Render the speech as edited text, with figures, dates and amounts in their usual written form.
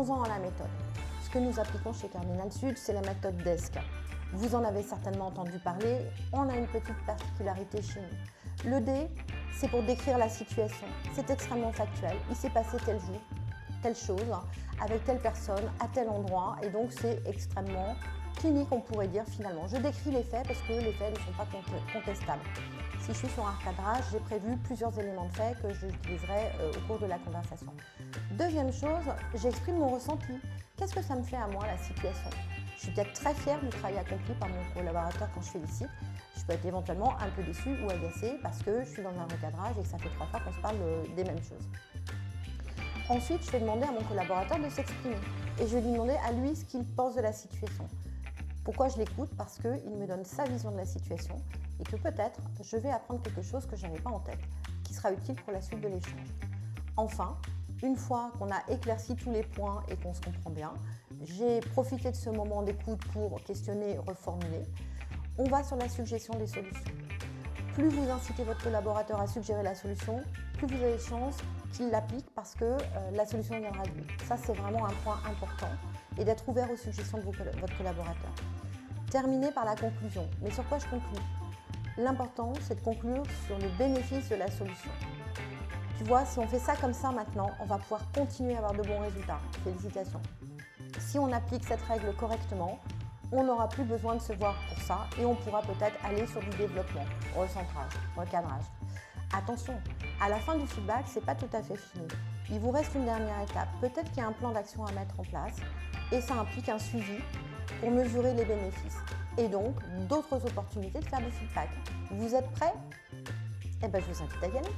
Revenons à la méthode. Ce que nous appliquons chez Cardinal Sud, c'est la méthode DESC. Vous en avez certainement entendu parler, on a une petite particularité chez nous. Le D, c'est pour décrire la situation. C'est extrêmement factuel. Il s'est passé tel jour, telle chose, avec telle personne, à tel endroit, et donc c'est extrêmement clinique, on pourrait dire finalement. Je décris les faits parce que les faits ne sont pas contestables. Si je suis sur un recadrage, j'ai prévu plusieurs éléments de fait que j'utiliserai au cours de la conversation. Deuxième chose, j'exprime mon ressenti. Qu'est-ce que ça me fait à moi, la situation? Je suis peut-être très fière du travail accompli par mon collaborateur quand je félicite. Je peux être éventuellement un peu déçue ou agacée parce que je suis dans un recadrage et que ça fait 3 fois qu'on se parle des mêmes choses. Ensuite, je vais demander à mon collaborateur de s'exprimer et je vais lui demander à lui ce qu'il pense de la situation. Pourquoi je l'écoute? Parce qu'il me donne sa vision de la situation et que peut-être je vais apprendre quelque chose que je n'avais pas en tête, qui sera utile pour la suite de l'échange. Enfin, une fois qu'on a éclairci tous les points et qu'on se comprend bien, j'ai profité de ce moment d'écoute pour questionner, reformuler. On va sur la suggestion des solutions. Plus vous incitez votre collaborateur à suggérer la solution, plus vous avez de chances qu'il l'applique parce que la solution viendra de lui. Ça, c'est vraiment un point important et d'être ouvert aux suggestions de votre collaborateur. Terminer par la conclusion. Mais sur quoi je conclue? L'important, c'est de conclure sur le bénéfice de la solution. Tu vois, si on fait ça comme ça maintenant, on va pouvoir continuer à avoir de bons résultats. Félicitations. Si on applique cette règle correctement, on n'aura plus besoin de se voir pour ça et on pourra peut-être aller sur du développement, recentrage, recadrage. Attention, à la fin du feedback, ce n'est pas tout à fait fini. Il vous reste une dernière étape. Peut-être qu'il y a un plan d'action à mettre en place et ça implique un suivi pour mesurer les bénéfices et donc d'autres opportunités de faire du feedback. Vous êtes prêts? Eh bien, je vous invite à y aller.